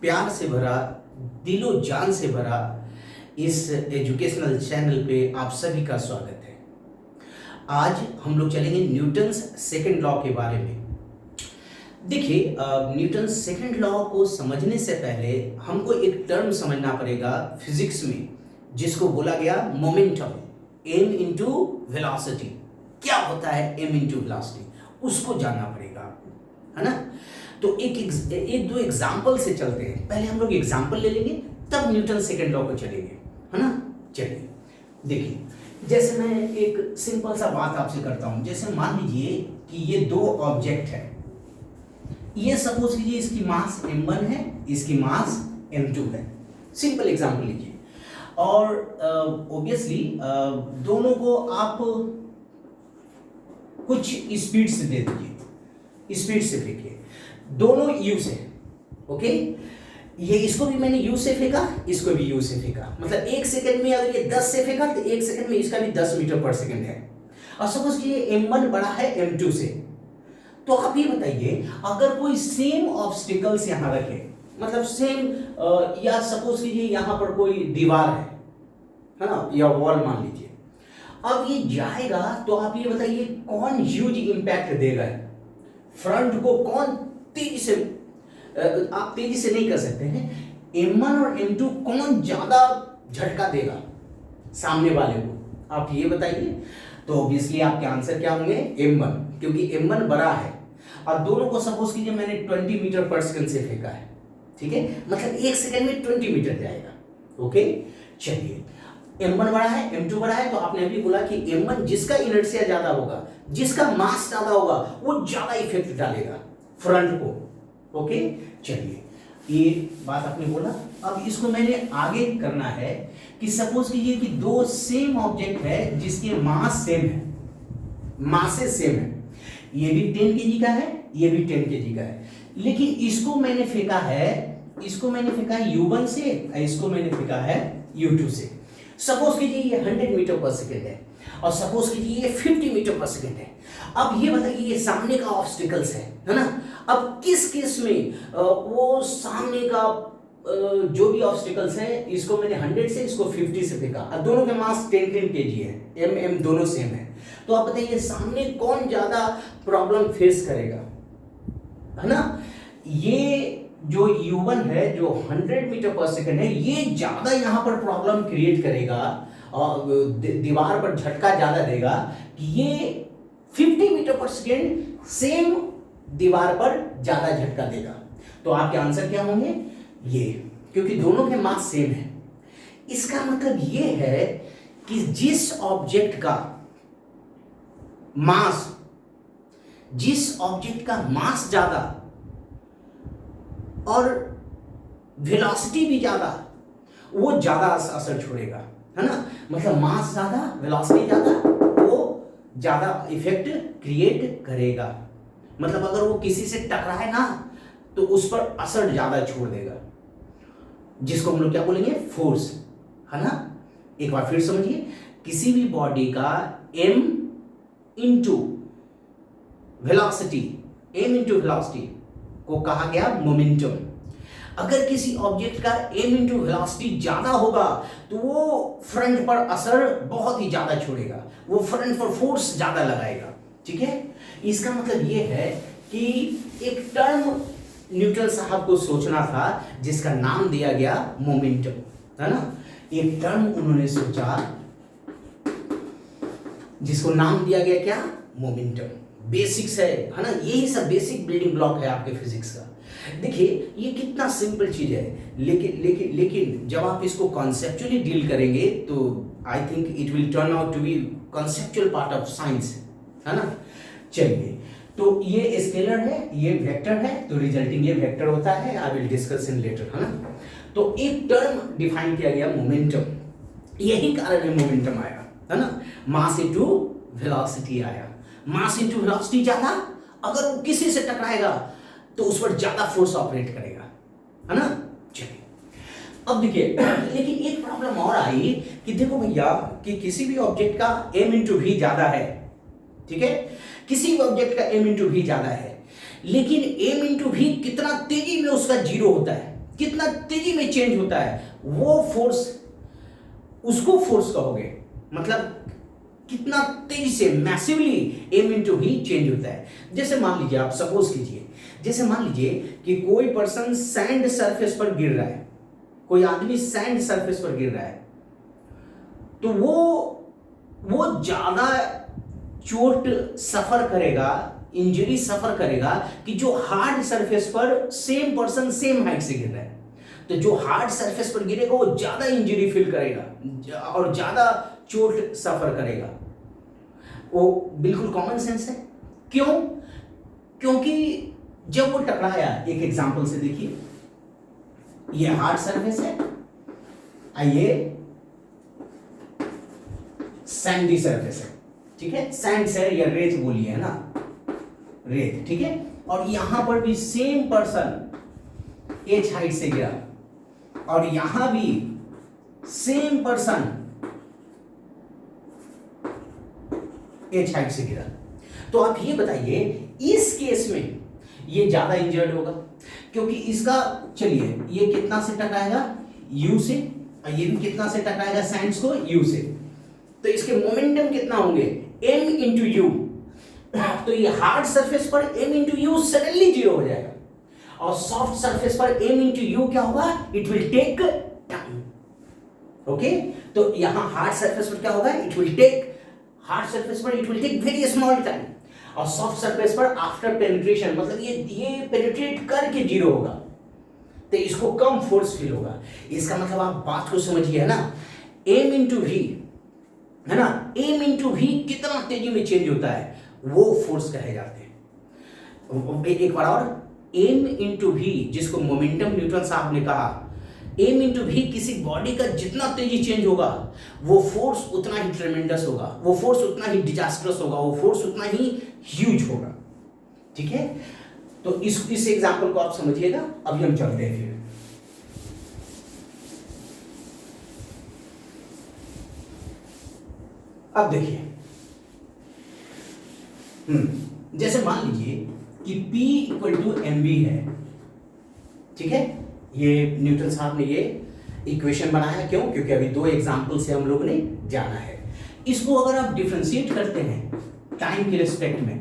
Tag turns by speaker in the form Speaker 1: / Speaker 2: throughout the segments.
Speaker 1: प्यार से भरा, दिलो जान से भरा इस एजुकेशनल चैनल पे आप सभी का स्वागत है। आज हम लोग चलेंगे न्यूटन्स सेकंड लॉ के बारे में। देखिए, न्यूटन सेकंड लॉ को समझने से पहले हमको एक टर्म समझना पड़ेगा फिजिक्स में, जिसको बोला गया मोमेंटम, एम इंटू वेलोसिटी। क्या होता है एम इंटू वेलोसिटी, उसको जानना पड़ेगा, है ना। तो एक दो एग्जाम्पल से चलते हैं। पहले हम लोग एग्जाम्पल ले लेंगे, तब न्यूटन सेकंड लॉ को चलेंगे, है ना। चलिए देखिए, जैसे मैं एक सिंपल सा बात आपसे करता हूं। जैसे मान लीजिए कि ये दो ऑब्जेक्ट है, ये सपोज कीजिए इसकी मास m1 है, इसकी मास m2 है। सिंपल एग्जांपल लीजिए और ऑब्वियसली दोनों को आप कुछ स्पीड से दे दीजिए, स्पीड से फेंकिए, दोनों u से। ओके, ये इसको भी मैंने u से फेंका, इसको भी u से फेंका। मतलब एक सेकंड में अगर ये 10 से फेंका तो एक सेकंड में इसका भी 10 मीटर पर सेकंड है। और सपोज कीजिए m1 बड़ा है m2 से। तो आप ये बताइए, अगर कोई सेम ऑब्स्टिकल्स यहां रखे, मतलब सेम, या सपोज कीजिए यहां पर कोई दीवार है ना, या वॉल मान लीजिए। अब ये जाएगा तो आप ये बताइए कौन ह्यूज इंपैक्ट देगा, फ्रंट को कौन तेजी से, आप तेजी से नहीं कर सकते हैं, m1 और m2 कौन ज्यादा झटका देगा सामने वाले को, आप ये बताइए। तो ऑब्वियसली आपके आंसर क्या होंगे, m1, क्योंकि m1 बड़ा है। और दोनों को सपोज कीजिए मैंने 20 मीटर पर सेकंड से फेंका है, ठीक है, मतलब एक सेकंड में 20 मीटर जाएगा। ओके, चलिए m1 बड़ा है, m2 बड़ा है, तो आपने अभी बोला कि m1 जिसका इनर्शिया ज्यादा होगा, जिसका मास ज्यादा होगा, वो ज्यादा इफेक्ट डालेगा फ्रंट को। ओके, चलिए ये बात आपने बोला। अब इसको मैंने आगे करना है कि सपोज कीजिए कि दो सेम ऑब्जेक्ट है जिसके मास सेम है, मासेस सेम है। ये भी 10 केजी का है, ये भी 10 केजी का है, लेकिन इसको मैंने फेंका है u1 से, इसको मैंने फेंका है u2 से। सपोज कीजिए ये 100 मीटर पर सेकेंड है और सपोज कीजिए ये 50 मीटर पर सेकेंड है। अब ये बताइए, ये सामने का ऑब्स्टिकल्स है ना। अब किस केस में वो सामने का जो भी ऑब्स्टिकल्स है, इसको मैंने 100 से, इसको 50 से फेंका और दोनों के मास 10 केजी है, m दोनों सेम है। तो आप बताइए सामने कौन ज्यादा प्रॉब्लम फेस करेगा, है ना। ये जो u1 है जो 100 मीटर पर सेकंड है, ये ज्यादा यहां पर प्रॉब्लम क्रिएट करेगा और दीवार पर झटका ज्यादा देगा कि ये 50 मीटर पर सेकंड सेम दीवार पर ज्यादा झटका देगा। तो आपके आंसर क्या होंगे, ये, क्योंकि दोनों के मास सेम है। इसका मतलब ये है कि जिस ऑब्जेक्ट का मास ज्यादा और वेलोसिटी भी ज्यादा, वो ज्यादा असर छोड़ेगा, है ना। मतलब मास ज्यादा, वेलोसिटी ज्यादा, वो ज्यादा इफेक्ट क्रिएट करेगा। मतलब अगर वो किसी से टकराए ना तो उस पर असर ज्यादा छोड़ देगा, जिसको हम लोग क्या बोलेंगे, फोर्स, है ना। एक बार फिर समझिए, किसी भी बॉडी का m इंटू वेलोसिटी को कहा गया मोमेंटम। अगर किसी ऑब्जेक्ट का m इंटू वेलोसिटी ज्यादा होगा तो वो फ्रंट पर असर बहुत ही ज्यादा छोड़ेगा, वो फ्रंट पर फोर्स ज्यादा लगाएगा, ठीक है। इसका मतलब ये है कि एक टर्म न्यूटन साहब को सोचना था जिसका नाम दिया गया मोमेंटम, है ना। एक टर्म उन्होंने सोचा जिसको नाम दिया गया क्या, मोमेंटम। बेसिक्स है ना, यही सब बेसिक बिल्डिंग ब्लॉक है आपके फिजिक्स का। देखिए ये कितना सिंपल चीज है, लेकिन जब आप इसको कॉन्सेप्चुअली डील करेंगे तो I think it will turn out to be conceptual part of science, है ना। चलिए, तो ये स्केलर है, ये वेक्टर है, तो रिजल्टिंग ये वेक्टर होता है। I will discuss in later, है ना। तो एक टर्म डिफाइन किया गया मोमेंटम, यही कारण है मोमेंटम आया, है ना। मास इनटू वेलोसिटी आया, मास इनटू वेलोसिटी ज्यादा, अगर वो किसी से टकराएगा तो उस पर ज्यादा फोर्स ऑपरेट करेगा, है ना। चलिए अब देखिए, लेकिन एक प्रॉब्लम और आई कि देखो भैया कि किसी भी ऑब्जेक्ट का m इंटू v ज्यादा है, ठीक है, किसी भी ऑब्जेक्ट का m इंटू v ज्यादा है, लेकिन m इंटू v कितना तेजी में उसका जीरो होता है, कितना तेजी में चेंज होता है, वो फोर्स, उसको फोर्स कहोगे। मतलब कितना तेजी से, massively m into v change होता है। जैसे मान लीजिए, आप सपोज कीजिए, जैसे मान लीजिए कि कोई पर्सन सैंड सरफेस पर गिर रहा है, कोई आदमी सैंड सरफेस पर गिर रहा है, तो वो ज्यादा चोट सफर करेगा, इंजरी सफर करेगा कि जो हार्ड सरफेस पर सेम पर्सन सेम हाइट से गिर रहा है। तो जो हार्ड सरफेस पर गिरेगा वो ज्यादा इंजरी फील करेगा और ज्यादा चोट सफर करेगा। वो बिल्कुल कॉमन सेंस है। क्यों? क्योंकि जब वो टकराया, एक एग्जांपल से देखिए, ये हार्ड सरफेस है, आइए सैंडी सरफेस है, ठीक है, सैंड से या रेत बोलिए, है ना, रेत, ठीक है। और यहां पर भी सेम पर्सन एच हाइट से गिरा, और यहां भी सेम पर्सन एच हाइट से गिरा। तो आप ये बताइए, इस केस में ये ज्यादा इंजर्ड होगा, क्योंकि इसका, चलिए, ये कितना से टकराएगा, यू से, और ये भी कितना से टकराएगा, सैंड्स को, यू से। तो इसके मोमेंटम कितना होंगे, m इंटू यू। तो ये हार्ड सरफेस पर m into you suddenly zero हो जाएगा, और सॉफ्ट सरफेस पर m इंटू यू क्या होगा, it will take time. Okay, तो यहां हार्ड सरफेस पर क्या होगा, it will take, hard surface पर it will take very small time, और सॉफ्ट सरफेस पर आफ्टर पेनिट्रेशन, मतलब ये पेनिट्रेट करके जीरो होगा, तो इसको कम फोर्स फील होगा। इसका मतलब आप बात को समझिए, है ना, m इंटू वी, है ना, m इंटू वी कितना तेजी में चेंज होता है, वो फोर्स कहे जाते हैं। एक बार और, m इंटू वी, जिसको मोमेंटम न्यूटन साहब ने कहा, m इंटू वी, किसी बॉडी का जितना तेजी चेंज होगा, वो फोर्स उतना ही ट्रेमेंडस होगा, वो फोर्स उतना ही डिजास्टरस होगा, वो फोर्स उतना ही ह्यूज होगा, ठीक है। तो इस एग्जांपल को आप समझिएगा। अभी हम चलते हैं फिर। अब देखिए, जैसे मान लीजिए कि P इक्वल टू mv है, ठीक है, ये न्यूटन साहब ने ये इक्वेशन बनाया। क्यों? क्योंकि अभी दो एग्जांपल से हम लोग ने जाना है। इसको अगर आप डिफरेंशिएट करते हैं टाइम के रिस्पेक्ट में,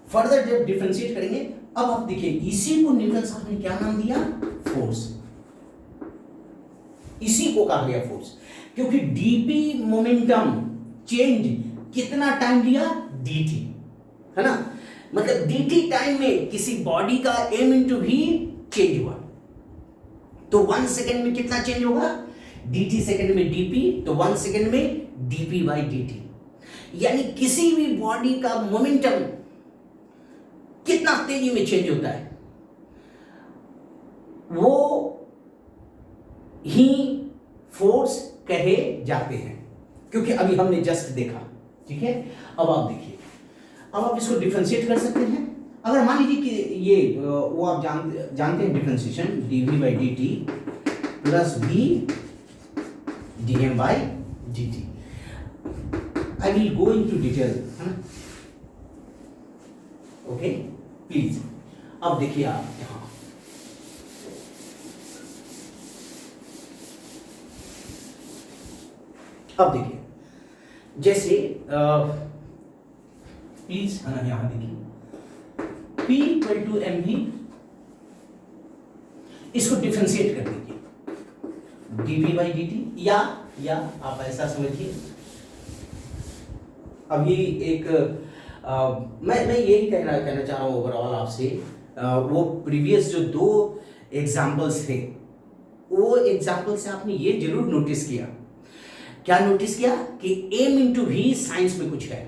Speaker 1: फर्दर जब डिफरेंशिएट करेंगे, अब आप देखिए, इसी को न्यूटन साहब ने क्या नाम दिया, फोर्स। इसी को कहा गया फोर्स, क्योंकि डीपी मोमेंटम चेंज कितना टाइम लिया, dt, है ना, मतलब dt टाइम में किसी बॉडी का m इंटू वी चेंज हुआ, तो 1 सेकेंड में कितना चेंज होगा, dt सेकेंड में dp, तो 1 सेकेंड में dp बाई dt। यानी किसी भी बॉडी का मोमेंटम कितना तेजी में चेंज होता है, वो ही फोर्स कहे जाते हैं, क्योंकि अभी हमने जस्ट देखा, ठीक है। अब आप देखिए, अब आप इसको डिफरेंशिएट कर सकते हैं। अगर मान लीजिए कि ये वो आप जानते हैं differentiation, dv by dt plus v dm by dt। I will go into detail, है ना, ओके, प्लीज। अब देखिए आप यहां, अब देखिए, जैसे प्लीज, है ना, यहां देखिए, P इक्वल टू mv, इसको डिफरेंशिएट कर दीजिए dv बाई dt, या आप ऐसा समझिए, अभी एक मैं यही कहना चाह रहा हूं ओवरऑल आपसे, वो प्रीवियस जो दो एग्जाम्पल्स थे, वो एग्जाम्पल से आपने ये जरूर नोटिस किया, क्या नोटिस किया कि m इंटू वी साइंस में कुछ है,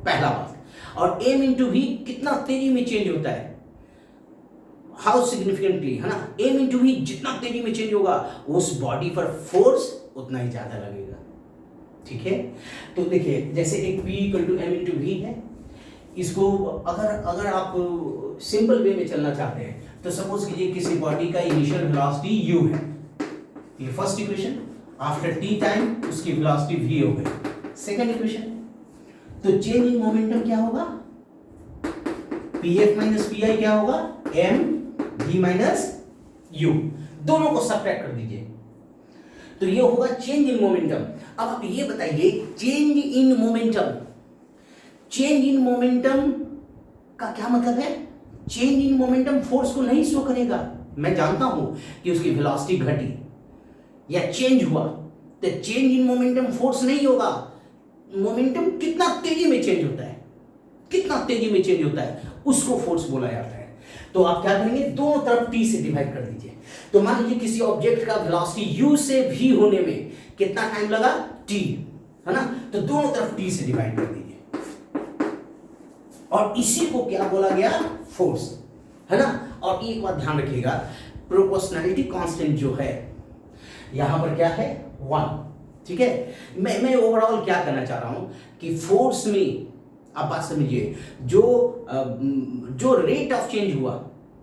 Speaker 1: पहला बात, और m इंटू वी कितना तेजी में चेंज होता है, हाउ सिग्निफिकेंटली, है ना, m इंटू वी जितना तेजी में चेंज होगा, उस बॉडी पर फोर्स उतना ही ज्यादा लगेगा, ठीक है। तो देखिए, जैसे एक p equal to m into v है, इसको अगर आप सिंपल वे में चलना चाहते हैं, तो सपोज कीजिए किसी बॉडी का इनिशियल वेलोसिटी u है, ये first equation, after t time उसकी वेलोसिटी v हो गई, सेकंड इक्वेशन, तो चेंज इन मोमेंटम क्या होगा, P F minus P I क्या होगा, एम वी माइनस यू, दोनों को सब्ट्रैक्ट कर दीजिए तो ये होगा चेंज इन मोमेंटम। अब आप ये बताइए change in momentum, change in momentum का क्या मतलब है? चेंज इन मोमेंटम फोर्स को नहीं शो करेगा। मैं जानता हूं कि उसकी वेलोसिटी घटी या चेंज हुआ, तो चेंज इन मोमेंटम फोर्स नहीं होगा। मोमेंटम कितना तेजी में चेंज होता है, कितना तेजी में चेंज होता है, उसको फोर्स बोला जाता है। तो आप क्या करेंगे, दोनों तरफ टी से डिवाइड कर दीजिए। तो मान लीजिए किसी ऑब्जेक्ट का वेलोसिटी यू से भी होने में कितना टाइम लगा, टी, है ना, तो दोनों तरफ टी से डिवाइड कर दीजिए और इसी को क्या बोला गया, फोर्स, है ना। और एक बात ध्यान रखिएगा, प्रोपोर्शनैलिटी कांस्टेंट जो है यहां पर क्या है, 1, ठीक है। मैं ओवरऑल क्या करना चाह रहा हूं कि फोर्स में आप बात समझिए, जो रेट ऑफ चेंज हुआ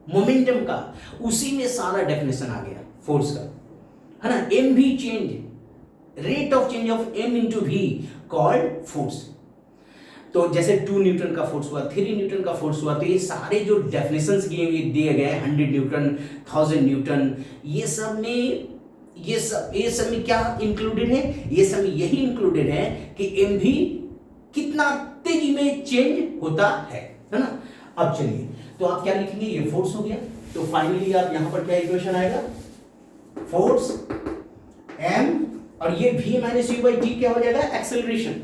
Speaker 1: मोमेंटम का, उसी में सारा डेफिनेशन आ गया फोर्स का, है ना। एम भी change, rate of change of M into v called force. तो जैसे 2 न्यूटन का फोर्स हुआ, 3 न्यूटन का फोर्स हुआ, तो ये सारे जो डेफिनेशंस दिए गए 100 न्यूटन, 1000 न्यूटन, ये सब में क्या इंक्लूडेड है, ये सब में यही इंक्लूडेड है कि एम भी कितना तेजी में चेंज होता है ना। अब चलिए, तो आप क्या लिखेंगे, ये फोर्स हो गया, तो फाइनली आप यहां पर क्या इक्वेशन आएगा, फोर्स एम और ये v minus you by T क्या हो जाएगा, एक्सेलरेशन।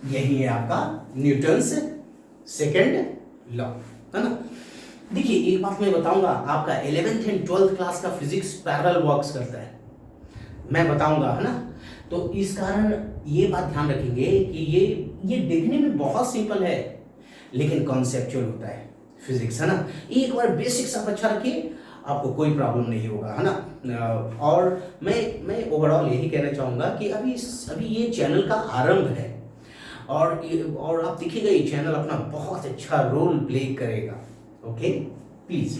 Speaker 1: यही है आपका न्यूटन्स सेकंड लॉ, है ना। देखिए एक बात मैं बताऊंगा, आपका 11th एंड 12th क्लास का फिजिक्स पैरेलल वर्क्स करता है, मैं बताऊंगा, है ना। तो इस कारण ये बात ध्यान रखेंगे कि ये देखने में बहुत सिंपल है लेकिन कॉन्सेप्चुअल होता है फिजिक्स, है ना। एक बार बेसिक्स आप अच्छा रखिए, आपको कोई प्रॉब्लम नहीं होगा, है ना। और मैं ओवरऑल यही कहना चाहूँगा कि अभी ये चैनल का आरंभ है और आप देखिएगा ये चैनल अपना बहुत अच्छा रोल प्ले करेगा। Okay, please